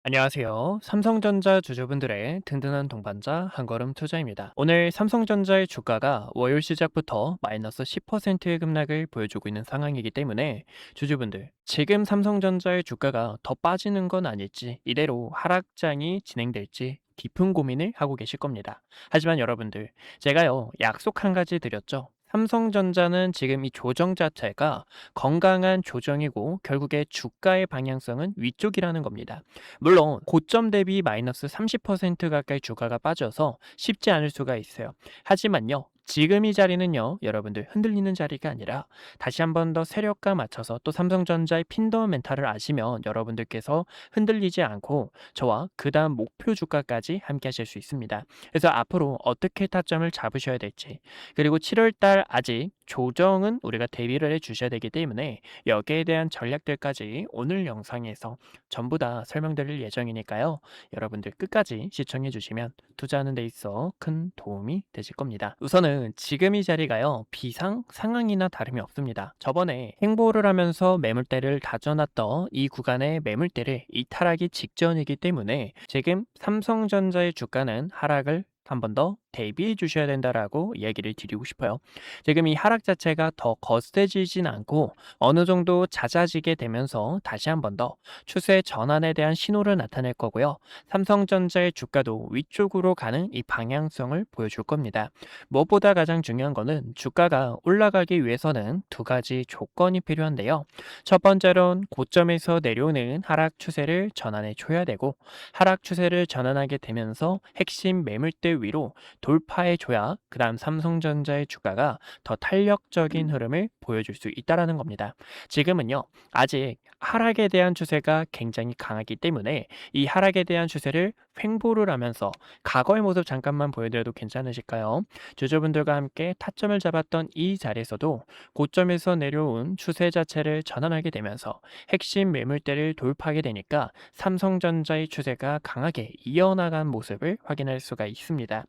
안녕하세요. 삼성전자 주주분들의 든든한 동반자 한걸음 투자입니다. 오늘 삼성전자의 주가가 월요일 시작부터 마이너스 10%의 급락을 보여주고 있는 상황이기 때문에 주주분들, 지금 삼성전자의 주가가 더 빠지는 건 아닐지, 이대로 하락장이 진행될지 깊은 고민을 하고 계실 겁니다. 하지만 여러분들, 제가요, 약속 한 가지 드렸죠. 삼성전자는 지금 이 조정 자체가 건강한 조정이고 결국에 주가의 방향성은 위쪽이라는 겁니다. 물론 고점 대비 마이너스 30% 가까이 주가가 빠져서 쉽지 않을 수가 있어요. 하지만요. 지금 이 자리는요, 여러분들 흔들리는 자리가 아니라 다시 한 번 더 세력과 맞춰서 또 삼성전자의 핀더멘탈을 아시면 여러분들께서 흔들리지 않고 저와 그 다음 목표 주가까지 함께 하실 수 있습니다. 그래서 앞으로 어떻게 타점을 잡으셔야 될지, 그리고 7월 달 아직 조정은 우리가 대비를 해 주셔야 되기 때문에 여기에 대한 전략들까지 오늘 영상에서 전부 다 설명드릴 예정이니까요. 여러분들 끝까지 시청해 주시면 투자하는 데 있어 큰 도움이 되실 겁니다. 우선은 지금 이 자리가요. 비상 상황이나 다름이 없습니다. 저번에 행보를 하면서 매물대를 다져놨던 이 구간의 매물대를 이탈하기 직전이기 때문에 지금 삼성전자의 주가는 하락을 한 번 더 대비해 주셔야 된다라고 얘기를 드리고 싶어요. 지금 이 하락 자체가 더 거세지진 않고 어느 정도 잦아지게 되면서 다시 한 번 더 추세 전환에 대한 신호를 나타낼 거고요. 삼성전자의 주가도 위쪽으로 가는 이 방향성을 보여줄 겁니다. 무엇보다 가장 중요한 거는 주가가 올라가기 위해서는 두 가지 조건이 필요한데요. 첫 번째로는 고점에서 내려오는 하락 추세를 전환해 줘야 되고 하락 추세를 전환하게 되면서 핵심 매물대 위로 돌파해 줘야 그다음 삼성전자의 주가가 더 탄력적인 흐름을 보여줄 수 있다라는 겁니다. 지금은요. 아직 하락에 대한 추세가 굉장히 강하기 때문에 이 하락에 대한 추세를 횡보를 하면서 과거의 모습 잠깐만 보여드려도 괜찮으실까요? 주주분들과 함께 타점을 잡았던 이 자리에서도 고점에서 내려온 추세 자체를 전환하게 되면서 핵심 매물대를 돌파하게 되니까 삼성전자의 추세가 강하게 이어나간 모습을 확인할 수가 있습니다.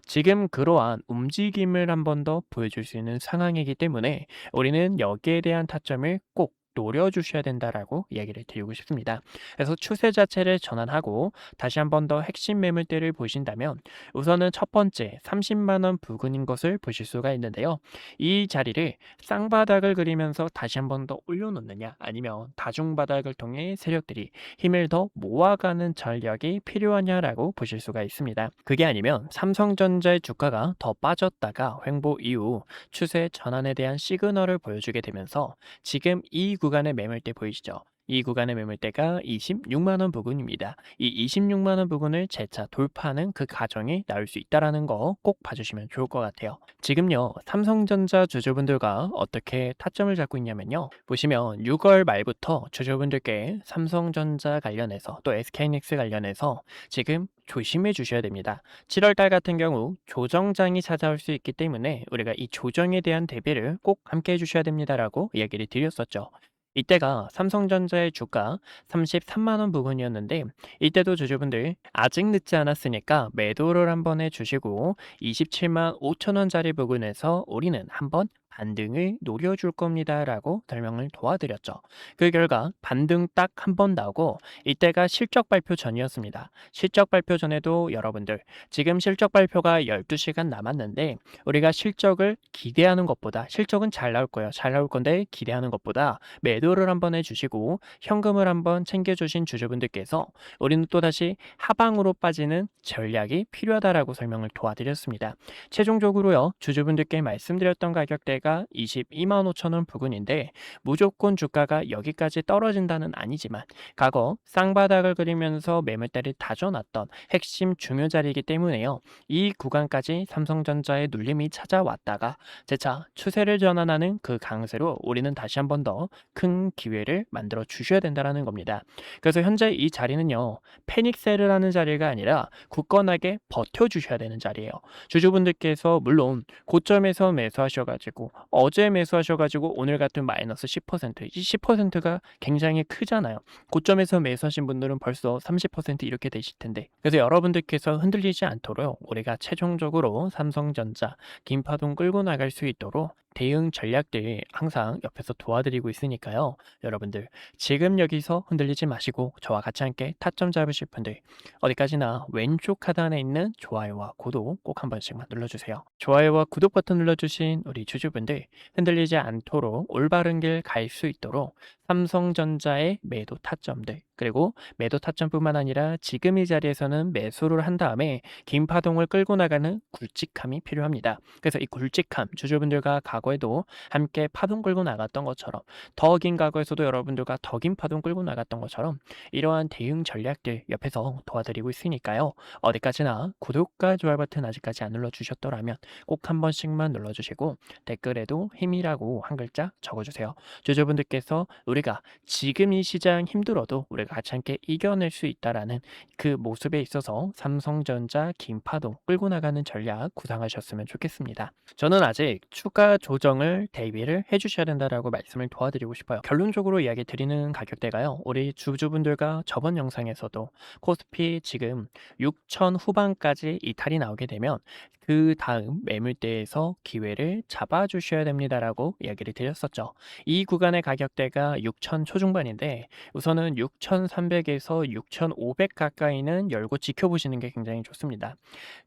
지금 그러한 움직임을 한 번 더 보여줄 수 있는 상황이기 때문에 우리는 여기에 대한 타점을 꼭 노려주셔야 된다라고 이야기를 드리고 싶습니다. 그래서 추세 자체를 전환하고 다시 한 번 더 핵심 매물대를 보신다면 우선은 첫 번째 30만 원 부근인 것을 보실 수가 있는데요. 이 자리를 쌍바닥을 그리면서 다시 한 번 더 올려놓느냐 아니면 다중바닥을 통해 세력들이 힘을 더 모아가는 전략이 필요하냐라고 보실 수가 있습니다. 그게 아니면 삼성전자의 주가가 더 빠졌다가 횡보 이후 추세 전환에 대한 시그널을 보여주게 되면서 지금 이 구간의 매물대 보이시죠? 이 구간의 매물대가 26만 원 부근입니다. 이 26만 원 부근을 재차 돌파하는 그 과정이 나올 수 있다라는 거 꼭 봐주시면 좋을 것 같아요. 지금요, 삼성전자 주주분들과 어떻게 타점을 잡고 있냐면요. 보시면 6월 말부터 주주분들께 삼성전자 관련해서 또 SK하이닉스 관련해서 지금 조심해 주셔야 됩니다. 7월 달 같은 경우 조정장이 찾아올 수 있기 때문에 우리가 이 조정에 대한 대비를 꼭 함께 해 주셔야 됩니다라고 이야기를 드렸었죠. 이때가 삼성전자의 주가 33만 원 부근이었는데 이때도 주주분들 아직 늦지 않았으니까 매도를 한번 해주시고 27만 5천 원짜리 부근에서 우리는 한번 반등을 노려줄 겁니다 라고 설명을 도와드렸죠. 그 결과 반등 딱 한 번 나오고 이때가 실적 발표 전이었습니다. 실적 발표 전에도 여러분들 지금 실적 발표가 12시간 남았는데 우리가 실적을 기대하는 것보다 실적은 잘 나올 거예요. 잘 나올 건데 기대하는 것보다 매도를 한번 해주시고 현금을 한번 챙겨주신 주주분들께서 우리는 또다시 하방으로 빠지는 전략이 필요하다라고 설명을 도와드렸습니다. 최종적으로요. 주주분들께 말씀드렸던 가격대가 22만 5천 원 부근인데 무조건 주가가 여기까지 떨어진다는 아니지만 과거 쌍바닥을 그리면서 매물대를 다져놨던 핵심 중요 자리이기 때문에요. 이 구간까지 삼성전자의 눌림이 찾아왔다가 재차 추세를 전환하는 그 강세로 우리는 다시 한 번 더 큰 기회를 만들어 주셔야 된다는 겁니다. 그래서 현재 이 자리는요. 패닉셀을 하는 자리가 아니라 굳건하게 버텨주셔야 되는 자리예요. 주주분들께서 물론 고점에서 매수하셔가지고 어제 매수하셔가지고 오늘 같은 마이너스 10%, 이 10%가 굉장히 크잖아요. 고점에서 매수하신 분들은 벌써 30% 이렇게 되실 텐데 그래서 여러분들께서 흔들리지 않도록 우리가 최종적으로 삼성전자 긴파동 끌고 나갈 수 있도록 대응 전략들 항상 옆에서 도와드리고 있으니까요. 여러분들 지금 여기서 흔들리지 마시고 저와 같이 함께 타점 잡으실 분들 어디까지나 왼쪽 하단에 있는 좋아요와 구독 꼭 한 번씩만 눌러주세요. 좋아요와 구독 버튼 눌러주신 우리 주주분들 흔들리지 않도록 올바른 길 갈 수 있도록 삼성전자의 매도 타점들 그리고 매도 타점뿐만 아니라 지금 이 자리에서는 매수를 한 다음에 긴 파동을 끌고 나가는 굵직함이 필요합니다. 그래서 이 굵직함 주주분들과 과거에도 함께 파동 끌고 나갔던 것처럼 더 긴 과거에서도 여러분들과 더 긴 파동 끌고 나갔던 것처럼 이러한 대응 전략들 옆에서 도와드리고 있으니까요. 어디까지나 구독과 좋아요 버튼 아직까지 안 눌러주셨더라면 꼭 한 번씩만 눌러주시고 댓글에도 힘이라고 한 글자 적어주세요. 주주분들께서 우리가 지금 이 시장 힘들어도 우리가 같이 함께 이겨낼 수 있다라는 그 모습에 있어서 삼성전자 긴파동 끌고 나가는 전략 구상하셨으면 좋겠습니다. 저는 아직 추가 조정을 대비를 해주셔야 된다라고 말씀을 도와드리고 싶어요. 결론적으로 이야기 드리는 가격대가요. 우리 주주분들과 저번 영상에서도 코스피 지금 6천 후반까지 이탈이 나오게 되면 그 다음 매물대에서 기회를 잡아주셔야 됩니다라고 이야기를 드렸었죠. 이 구간의 가격대가 6천 초중반인데 우선은 6,300에서 6,500 가까이는 열고 지켜보시는 게 굉장히 좋습니다.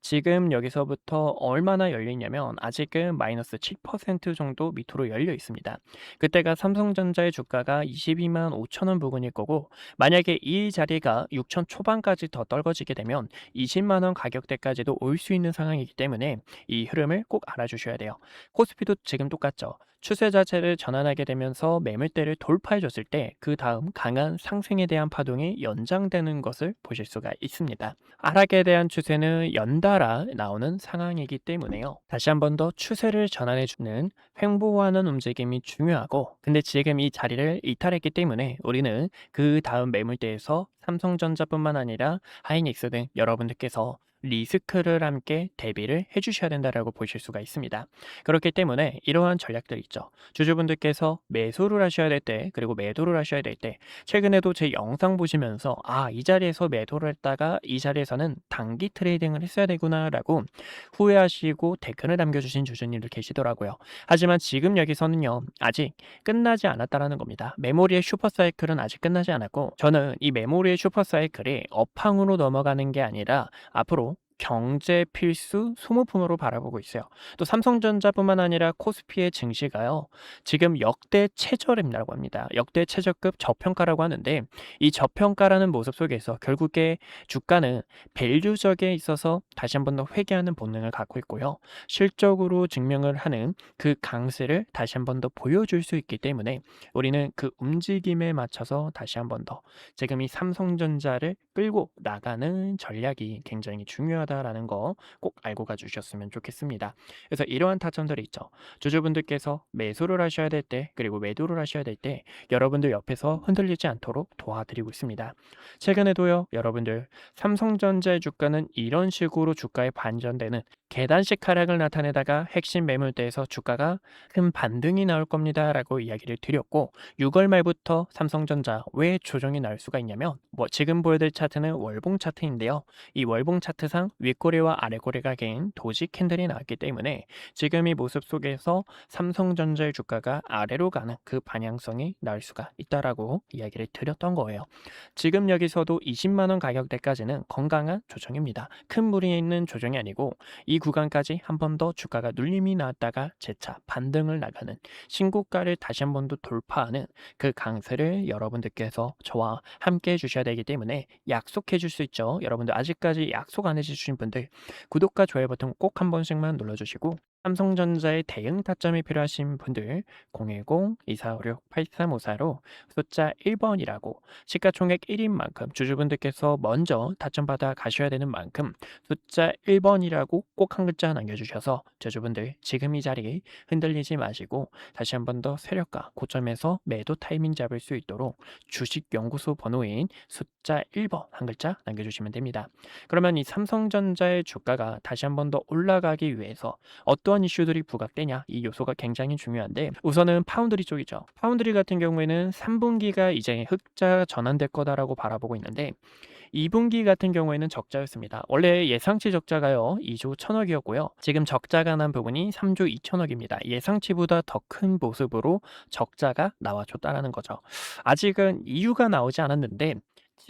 지금 여기서부터 얼마나 열리냐면 아직은 마이너스 7% 정도 밑으로 열려 있습니다. 그때가 삼성전자의 주가가 22만 5천 원 부근일 거고 만약에 이 자리가 6천 초반까지 더 떨궈지게 되면 20만 원 가격대까지도 올 수 있는 상황이기 때문에 이 흐름을 꼭 알아주셔야 돼요. 코스피도 지금 똑같죠. 추세 자체를 전환하게 되면서 매물대를 돌파해 줬을 때 그 다음 강한 상승에 대한 파동이 연장되는 것을 보실 수가 있습니다. 하락에 대한 추세는 연달아 나오는 상황이기 때문에요. 다시 한 번 더 추세를 전환해 주는 횡보하는 움직임이 중요하고 근데 지금 이 자리를 이탈했기 때문에 우리는 그 다음 매물대에서 삼성전자뿐만 아니라 하이닉스 등 여러분들께서 리스크를 함께 대비를 해주셔야 된다라고 보실 수가 있습니다. 그렇기 때문에 이러한 전략들 있죠. 주주분들께서 매수를 하셔야 될 때, 그리고 매도를 하셔야 될 때, 최근에도 제 영상 보시면서 이 자리에서 매도를 했다가 이 자리에서는 단기 트레이딩을 했어야 되구나라고 후회하시고 댓글을 남겨주신 주주님들 계시더라고요. 하지만 지금 여기서는요, 아직 끝나지 않았다라는 겁니다. 메모리의 슈퍼사이클은 아직 끝나지 않았고, 저는 이 메모리의 슈퍼사이클이 업황으로 넘어가는 게 아니라 앞으로 경제 필수 소모품으로 바라보고 있어요. 또 삼성전자뿐만 아니라 코스피의 증시가요. 지금 역대 최저임이라고 합니다. 역대 최저급 저평가라고 하는데 이 저평가라는 모습 속에서 결국에 주가는 밸류적에 있어서 다시 한 번 더 회귀하는 본능을 갖고 있고요. 실적으로 증명을 하는 그 강세를 다시 한 번 더 보여줄 수 있기 때문에 우리는 그 움직임에 맞춰서 다시 한 번 더 지금 이 삼성전자를 끌고 나가는 전략이 굉장히 중요하다라는 거 꼭 알고 가주셨으면 좋겠습니다. 그래서 이러한 타점들이 있죠. 주주분들께서 매수를 하셔야 될 때, 그리고 매도를 하셔야 될 때, 여러분들 옆에서 흔들리지 않도록 도와드리고 있습니다. 최근에도요, 여러분들 삼성전자의 주가는 이런 식으로 주가에 반전되는 계단식 하락을 나타내다가 핵심 매물대에서 주가가 큰 반등이 나올 겁니다라고 이야기를 드렸고 6월 말부터 삼성전자 왜 조정이 나올 수가 있냐면 지금 보여드릴 차트는 월봉 차트인데요. 이 월봉 차트상 윗꼬리와 아래꼬리가 긴 도지 캔들이 나왔기 때문에 지금 이 모습 속에서 삼성전자의 주가가 아래로 가는 그 방향성이 나올 수가 있다라고 이야기를 드렸던 거예요. 지금 여기서도 20만 원 가격대까지는 건강한 조정입니다. 큰 무리에 있는 조정이 아니고 이 구간까지 한 번 더 주가가 눌림이 나왔다가 재차 반등을 나가는 신고가를 다시 한 번 더 돌파하는 그 강세를 여러분들께서 저와 함께 해주셔야 되기 때문에 약속해 줄 수 있죠. 여러분들 아직까지 약속 안 해주신 분들 구독과 좋아요 버튼 꼭 한 번씩만 눌러주시고 삼성전자의 대응 타점이 필요하신 분들 010-2456-8354로 숫자 1번이라고 시가총액 1인 만큼 주주분들께서 먼저 타점 받아 가셔야 되는 만큼 숫자 1번이라고 꼭 한 글자 남겨주셔서 주주분들 지금 이 자리에 흔들리지 마시고 다시 한 번 더 세력가 고점에서 매도 타이밍 잡을 수 있도록 주식연구소 번호인 숫자 1번 한 글자 남겨주시면 됩니다. 그러면 이 삼성전자의 주가가 다시 한 번 더 올라가기 위해서 어떠한 어떠한 이슈들이 부각되냐 이 요소가 굉장히 중요한데 우선은 파운드리 쪽이죠. 파운드리 같은 경우에는 3분기가 이제 흑자 전환될 거다라고 바라보고 있는데 2분기 같은 경우에는 적자였습니다. 원래 예상치 적자가요 2조 1,000억이었고요. 지금 적자가 난 부분이 3조 2,000억입니다. 예상치보다 더 큰 모습으로 적자가 나와줬다라는 거죠. 아직은 이유가 나오지 않았는데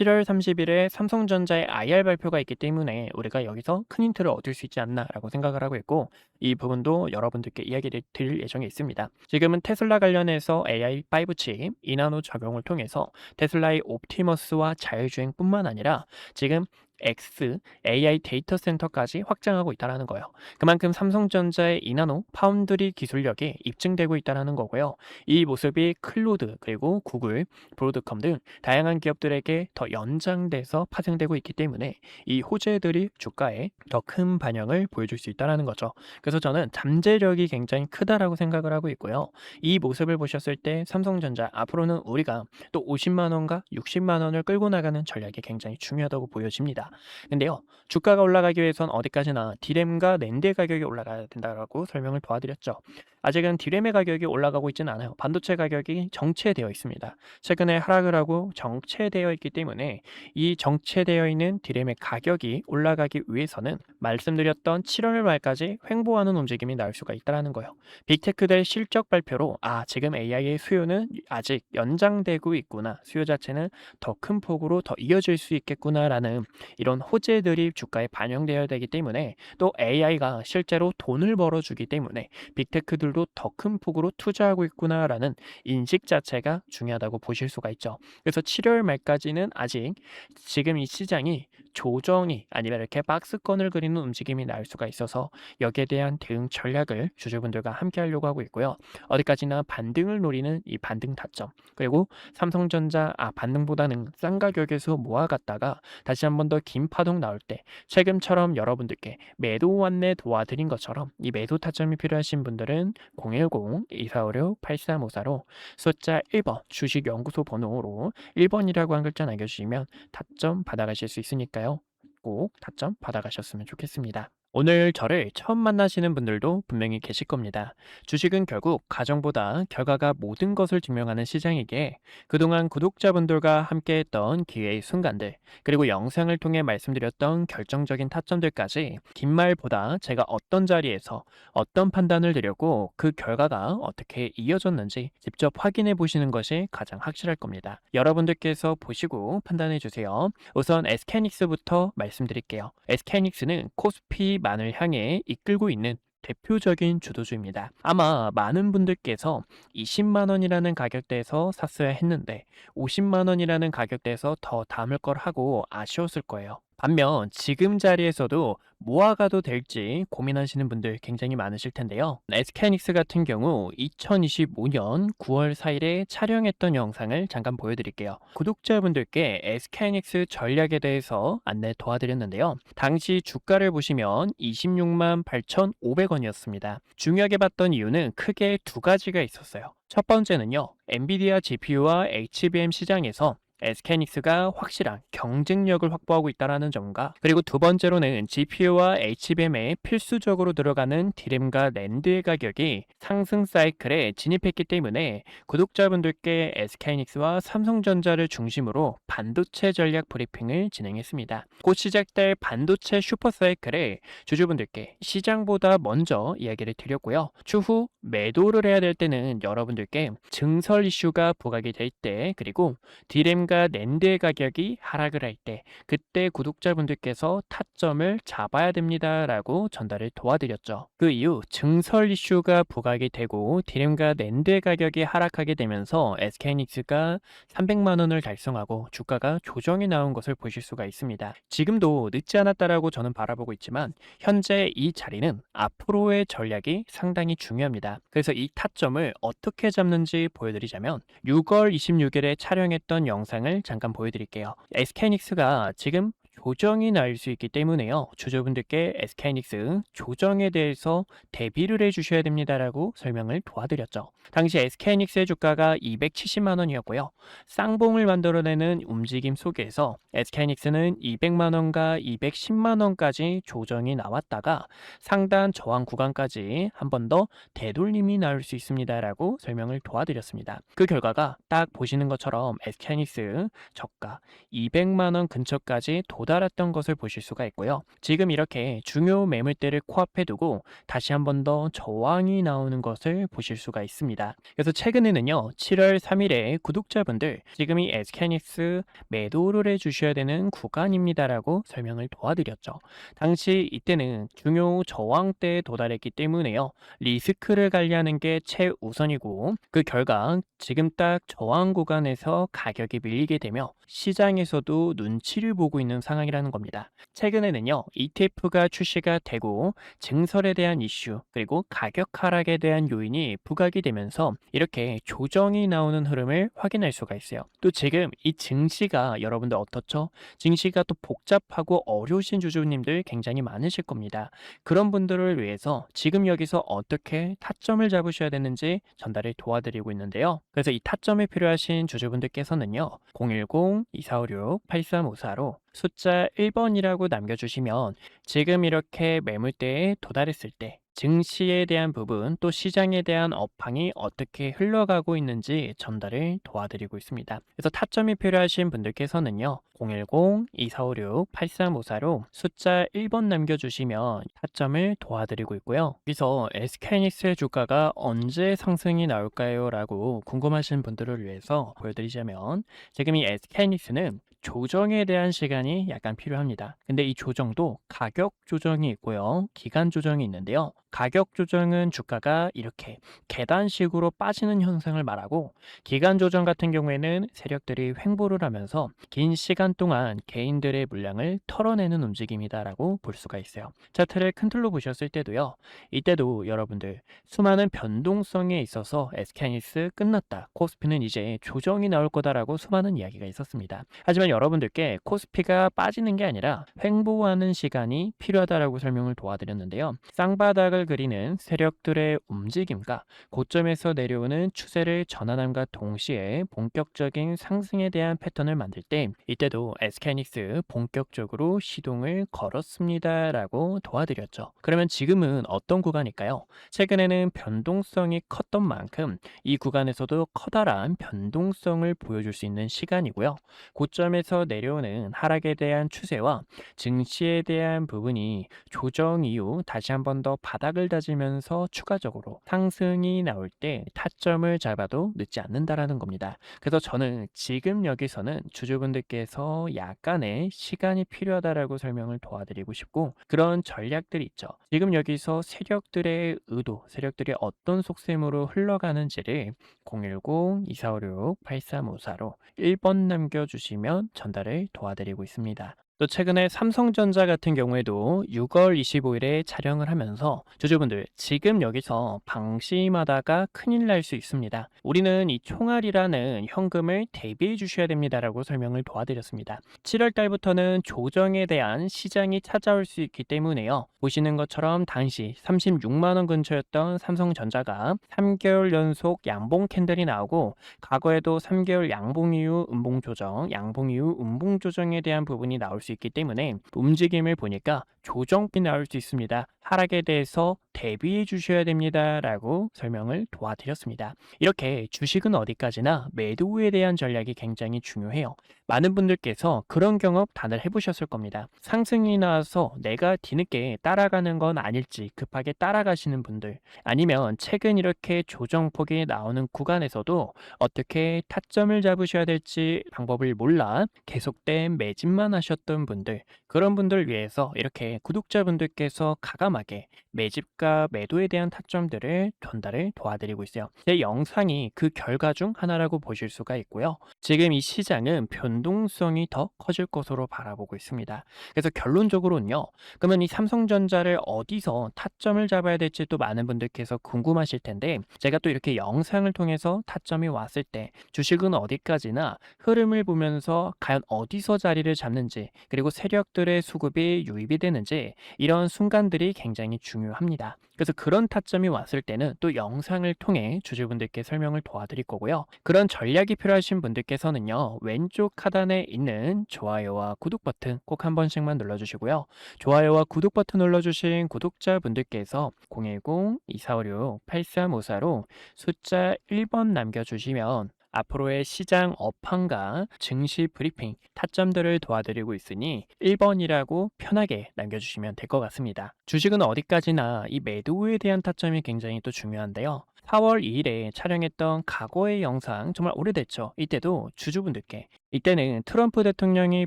7월 30일에 삼성전자의 IR 발표가 있기 때문에 우리가 여기서 큰 힌트를 얻을 수 있지 않나라고 생각을 하고 있고 이 부분도 여러분들께 이야기를 드릴 예정에 있습니다. 지금은 테슬라 관련해서 AI5 칩 이나노 적용을 통해서 테슬라의 옵티머스와 자율주행뿐만 아니라 지금 X AI 데이터 센터까지 확장하고 있다는 거예요. 그만큼 삼성전자의 이나노 파운드리 기술력이 입증되고 있다는 거고요. 이 모습이 클로드 그리고 구글, 브로드컴 등 다양한 기업들에게 더 연장돼서 파생되고 있기 때문에 이 호재들이 주가에 더 큰 반영을 보여줄 수 있다는 거죠. 그래서 저는 잠재력이 굉장히 크다라고 생각을 하고 있고요. 이 모습을 보셨을 때 삼성전자 앞으로는 우리가 또 50만 원과 60만 원을 끌고 나가는 전략이 굉장히 중요하다고 보여집니다. 근데요, 주가가 올라가기 위해선 어디까지나 디램과 낸드의 가격이 올라가야 된다라고 설명을 도와드렸죠. 아직은 디램의 가격이 올라가고 있지는 않아요. 반도체 가격이 정체되어 있습니다. 최근에 하락을 하고 정체되어 있기 때문에 이 정체되어 있는 디램의 가격이 올라가기 위해서는 말씀드렸던 7월 말까지 횡보하는 움직임이 나올 수가 있다는 거예요. 빅테크들 실적 발표로 지금 AI의 수요는 아직 연장되고 있구나. 수요 자체는 더 큰 폭으로 더 이어질 수 있겠구나라는 이런 호재들이 주가에 반영되어야 되기 때문에 또 AI가 실제로 돈을 벌어주기 때문에 빅테크들도 더 큰 폭으로 투자하고 있구나라는 인식 자체가 중요하다고 보실 수가 있죠. 그래서 7월 말까지는 아직 지금 이 시장이 조정이 아니면 이렇게 박스권을 그리는 움직임이 나올 수가 있어서 여기에 대한 대응 전략을 주주분들과 함께 하려고 하고 있고요. 어디까지나 반등을 노리는 이 반등 타점 그리고 삼성전자 반등보다는 싼 가격에서 모아갔다가 다시 한번 더 긴 파동 나올 때 최근처럼 여러분들께 매도 안내 도와드린 것처럼 이 매도 타점이 필요하신 분들은 010-2456-8354로 숫자 1번 주식연구소 번호로 1번이라고 한 글자 남겨주시면 타점 받아가실 수 있으니까요. 꼭 타점 받아가셨으면 좋겠습니다. 오늘 저를 처음 만나시는 분들도 분명히 계실 겁니다. 주식은 결국 가정보다 결과가 모든 것을 증명하는 시장이기에 그동안 구독자분들과 함께했던 기회의 순간들 그리고 영상을 통해 말씀드렸던 결정적인 타점들까지 긴 말보다 제가 어떤 자리에서 어떤 판단을 드렸고 그 결과가 어떻게 이어졌는지 직접 확인해 보시는 것이 가장 확실할 겁니다. 여러분들께서 보시고 판단해 주세요. 우선 SK하이닉스부터 말씀드릴게요. SK하이닉스는 코스피 만을 향해 이끌고 있는 대표적인 주도주입니다. 아마 많은 분들께서 20만 원이라는 가격대에서 샀어야 했는데 50만 원이라는 가격대에서 더 담을 걸 하고 아쉬웠을 거예요. 반면 지금 자리에서도 모아가도 될지 고민하시는 분들 굉장히 많으실 텐데요. SK하이닉스 같은 경우 2025년 9월 4일에 촬영했던 영상을 잠깐 보여드릴게요. 구독자분들께 SK하이닉스 전략에 대해서 안내 도와드렸는데요. 당시 주가를 보시면 26만 8,500원이었습니다. 중요하게 봤던 이유는 크게 두 가지가 있었어요. 첫 번째는요. 엔비디아 GPU와 HBM 시장에서 SK하이닉스가 확실한 경쟁력을 확보하고 있다는 점과 그리고 두 번째로는 GPU와 HBM에 필수적으로 들어가는 디램과 낸드의 가격이 상승 사이클에 진입했기 때문에 구독자분들께 SK하이닉스와 삼성전자를 중심으로 반도체 전략 브리핑을 진행했습니다. 곧 시작될 반도체 슈퍼 사이클에 주주분들께 시장보다 먼저 이야기를 드렸고요. 추후 매도를 해야 될 때는 여러분들께 증설 이슈가 부각이 될 때 그리고 디램과 낸드의 가격이 하락을 할 때 그때 구독자분들께서 타점을 잡아야 됩니다라고 전달을 도와드렸죠. 그 이후 증설 이슈가 부각이 되고 디램과 낸드의 가격이 하락하게 되면서 SK하이닉스가 300만 원을 달성하고 주가가 조정이 나온 것을 보실 수가 있습니다. 지금도 늦지 않았다라고 저는 바라보고 있지만 현재 이 자리는 앞으로의 전략이 상당히 중요합니다. 그래서 이 타점을 어떻게 잡는지 보여드리자면 6월 26일에 촬영했던 영상을 잠깐 보여드릴게요. SK하이닉스가 지금 조정이 날 수 있기 때문에요. 주주분들께 SK하이닉스 조정에 대해서 대비를 해주셔야 됩니다라고 설명을 도와드렸죠. 당시 SK하이닉스의 주가가 270만 원이었고요. 쌍봉을 만들어내는 움직임 속에서 SK하이닉스는 200만 원과 210만 원까지 조정이 나왔다가 상단 저항 구간까지 한 번 더 되돌림이 나올 수 있습니다라고 설명을 도와드렸습니다. 그 결과가 딱 보시는 것처럼 SK하이닉스 저가 200만 원 근처까지 도달했던 것을 보실 수가 있고요. 지금 이렇게 중요 매물대를 코앞에 두고 다시 한 번 더 저항이 나오는 것을 보실 수가 있습니다. 그래서 최근에는요, 7월 3일에 구독자분들 지금이 SK하이닉스 매도를 해주셔야 되는 구간입니다라고 설명을 도와드렸죠. 당시 이때는 중요 저항대에 도달했기 때문에요. 리스크를 관리하는 게 최우선이고 그 결과 지금 딱 저항 구간에서 가격이 밀리게 되며 시장에서도 눈치를 보고 있는 상황이라는 겁니다. 최근에는요, ETF가 출시가 되고 증설에 대한 이슈 그리고 가격 하락에 대한 요인이 부각이 되면서 이렇게 조정이 나오는 흐름을 확인할 수가 있어요. 또 지금 이 증시가 여러분들 어떻죠? 증시가 또 복잡하고 어려우신 주주님들 굉장히 많으실 겁니다. 그런 분들을 위해서 지금 여기서 어떻게 타점을 잡으셔야 되는지 전달을 도와드리고 있는데요. 그래서 이 타점이 필요하신 주주분들께서는요, 010-2456-8354로 숫자 1번이라고 남겨주시면 지금 이렇게 매물대에 도달했을 때 증시에 대한 부분 또 시장에 대한 업황이 어떻게 흘러가고 있는지 전달을 도와드리고 있습니다. 그래서 타점이 필요하신 분들께서는요, 010-2456-8354로 숫자 1번 남겨주시면 타점을 도와드리고 있고요. 여기서 SK하이닉스의 주가가 언제 상승이 나올까요? 라고 궁금하신 분들을 위해서 보여드리자면 지금 이 SK하이닉스는 조정에 대한 시간이 약간 필요합니다. 근데 이 조정도 가격 조정이 있고요. 기간 조정이 있는데요. 가격 조정은 주가가 이렇게 계단식으로 빠지는 현상을 말하고 기간 조정 같은 경우에는 세력들이 횡보를 하면서 긴 시간 동안 개인들의 물량을 털어내는 움직임이다라고 볼 수가 있어요. 차트를 큰 틀로 보셨을 때도요. 이때도 여러분들 수많은 변동성에 있어서 SK하이닉스 끝났다. 코스피는 이제 조정이 나올 거다라고 수많은 이야기가 있었습니다. 하지만 여러분들께 코스피가 빠지는 게 아니라 횡보하는 시간이 필요하다라고 설명을 도와드렸는데요. 쌍바닥을 그리는 세력들의 움직임과 고점에서 내려오는 추세를 전환함과 동시에 본격적인 상승에 대한 패턴을 만들 때 이때도 SK하이닉스 본격적으로 시동을 걸었습니다라고 도와드렸죠. 그러면 지금은 어떤 구간일까요? 최근에는 변동성이 컸던 만큼 이 구간에서도 커다란 변동성을 보여줄 수 있는 시간이고요. 고점에서 내려오는 하락에 대한 추세와 증시에 대한 부분이 조정 이후 다시 한 번 더 바닥을 다지면서 추가적으로 상승이 나올 때 타점을 잡아도 늦지 않는다라는 겁니다. 그래서 저는 지금 여기서는 주주분들께서 약간의 시간이 필요하다라고 설명을 도와드리고 싶고 그런 전략들이 있죠. 지금 여기서 세력들의 의도, 세력들이 어떤 속셈으로 흘러가는지를 010-2456-8354로 1번 남겨주시면 전달을 도와드리고 있습니다. 또 최근에 삼성전자 같은 경우에도 6월 25일에 촬영을 하면서 주주분들 지금 여기서 방심하다가 큰일 날 수 있습니다. 우리는 이 총알이라는 현금을 대비해 주셔야 됩니다라고 설명을 도와드렸습니다. 7월 달부터는 조정에 대한 시장이 찾아올 수 있기 때문에요. 보시는 것처럼 당시 36만 원 근처였던 삼성전자가 3개월 연속 양봉 캔들이 나오고 과거에도 3개월 양봉 이후 음봉 조정, 양봉 이후 음봉 조정에 대한 부분이 나올 수 있기 때문에 움직임을 보니까 조정이 나올 수 있습니다. 하락에 대해서 대비해 주셔야 됩니다. 라고 설명을 도와드렸습니다. 이렇게 주식은 어디까지나 매도 후에 대한 전략이 굉장히 중요해요. 많은 분들께서 그런 경험 다들 해보셨을 겁니다. 상승이 나와서 내가 뒤늦게 따라가는 건 아닐지 급하게 따라가시는 분들 아니면 최근 이렇게 조정폭이 나오는 구간에서도 어떻게 타점을 잡으셔야 될지 방법을 몰라 계속된 매집만 하셨던 분들 그런 분들 위해서 이렇게 구독자분들께서 가감 과감하게 매집과 매도에 대한 타점들을 전달을 도와드리고 있어요. 제 영상이 그 결과 중 하나라고 보실 수가 있고요. 지금 이 시장은 변동성이 더 커질 것으로 바라보고 있습니다. 그래서 결론적으로는요. 그러면 이 삼성전자를 어디서 타점을 잡아야 될지 또 많은 분들께서 궁금하실 텐데 제가 또 이렇게 영상을 통해서 타점이 왔을 때 주식은 어디까지나 흐름을 보면서 과연 어디서 자리를 잡는지 그리고 세력들의 수급이 유입이 되는지 이런 순간들이 굉장히 중요합니다. 그래서 그런 타점이 왔을 때는 또 영상을 통해 주주분들께 설명을 도와드릴 거고요. 그런 전략이 필요하신 분들께서는요. 왼쪽 하단에 있는 좋아요와 구독 버튼 꼭 한 번씩만 눌러주시고요. 좋아요와 구독 버튼 눌러주신 구독자분들께서 010-2456-8354로 숫자 1번 남겨주시면 앞으로의 시장 업황과 증시 브리핑, 타점들을 도와드리고 있으니 1번이라고 편하게 남겨주시면 될 것 같습니다. 주식은 어디까지나 이 매도에 대한 타점이 굉장히 또 중요한데요. 4월 2일에 촬영했던 과거의 영상 정말 오래됐죠. 이때도 주주분들께 이때는 트럼프 대통령이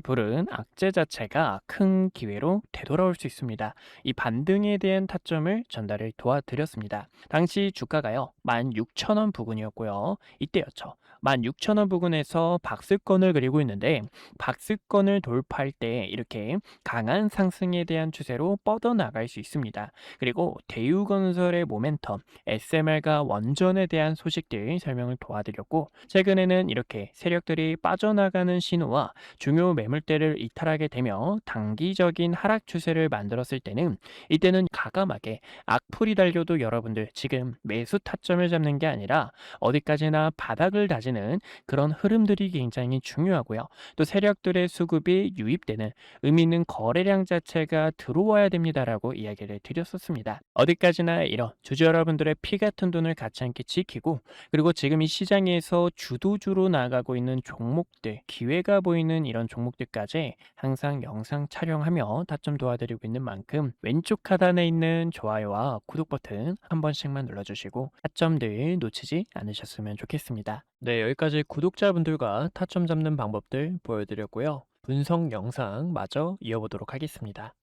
부른 악재 자체가 큰 기회로 되돌아올 수 있습니다. 이 반등에 대한 타점을 전달을 도와드렸습니다. 당시 주가가요 16,000원 부근이었고요. 이때였죠. 16,000원 부근에서 박스권을 그리고 있는데 박스권을 돌파할 때 이렇게 강한 상승에 대한 추세로 뻗어나갈 수 있습니다. 그리고 대우건설의 모멘텀, SMR과 원전에 대한 소식들 설명을 도와드렸고 최근에는 이렇게 세력들이 빠져나가는 신호와 중요 매물대를 이탈하게 되며 단기적인 하락 추세를 만들었을 때는 이때는 과감하게 악플이 달려도 여러분들 지금 매수 타점을 잡는 게 아니라 어디까지나 바닥을 다지는 그런 흐름들이 굉장히 중요하고요. 또 세력들의 수급이 유입되는 의미 있는 거래량 자체가 들어와야 됩니다라고 이야기를 드렸었습니다. 어디까지나 이런 주주 여러분들의 피 같은 돈을 같이 함께 지키고 그리고 지금 이 시장에서 주도주로 나가고 있는 종목들, 기회가 보이는 이런 종목들까지 항상 영상 촬영하며 타점 도와드리고 있는 만큼 왼쪽 하단에 있는 좋아요와 구독 버튼 한 번씩만 눌러주시고 타점들 놓치지 않으셨으면 좋겠습니다. 네, 여기까지 구독자분들과 타점 잡는 방법들 보여드렸고요. 분석 영상 마저 이어보도록 하겠습니다.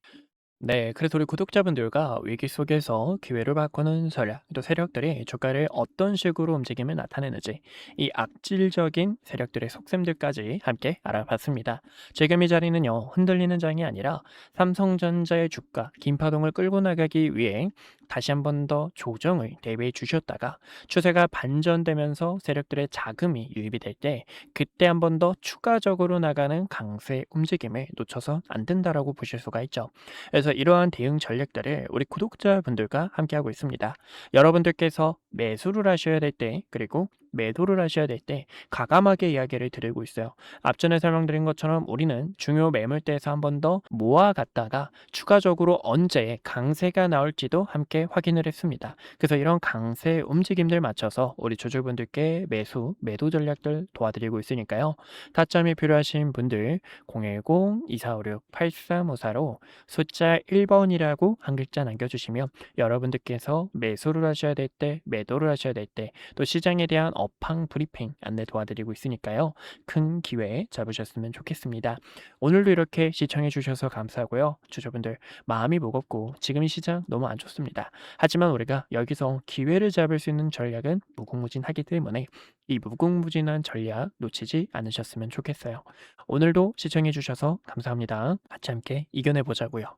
네, 그래서 우리 구독자분들과 위기 속에서 기회를 바꾸는 전략, 또 세력들이 주가를 어떤 식으로 움직임을 나타내는지 이 악질적인 세력들의 속셈들까지 함께 알아봤습니다. 지금 이 자리는요, 흔들리는 장이 아니라 삼성전자의 주가, 긴파동을 끌고 나가기 위해 다시 한 번 더 조정을 대비해 주셨다가 추세가 반전되면서 세력들의 자금이 유입이 될 때 그때 한 번 더 추가적으로 나가는 강세 움직임을 놓쳐서 안 된다라고 보실 수가 있죠. 그래서 이러한 대응 전략들을 우리 구독자분들과 함께하고 있습니다. 여러분들께서 매수를 하셔야 될 때, 그리고 매도를 하셔야 될 때 과감하게 이야기를 드리고 있어요. 앞전에 설명드린 것처럼 우리는 중요 매물대에서 한 번 더 모아갔다가 추가적으로 언제 강세가 나올지도 함께 확인을 했습니다. 그래서 이런 강세 움직임들 맞춰서 우리 주주분들께 매수, 매도 전략들 도와드리고 있으니까요. 타점이 필요하신 분들 010-2456-8354로 숫자 1번이라고 한 글자 남겨주시면 여러분들께서 매수를 하셔야 될 때, 매도를 하셔야 될 때, 또 시장에 대한 업황 브리핑 안내 도와드리고 있으니까요. 큰 기회 잡으셨으면 좋겠습니다. 오늘도 이렇게 시청해 주셔서 감사하고요. 주주분들 마음이 무겁고 지금 이 시장 너무 안 좋습니다. 하지만 우리가 여기서 기회를 잡을 수 있는 전략은 무궁무진하기 때문에 이 무궁무진한 전략 놓치지 않으셨으면 좋겠어요. 오늘도 시청해 주셔서 감사합니다. 같이 함께 이겨내 보자고요.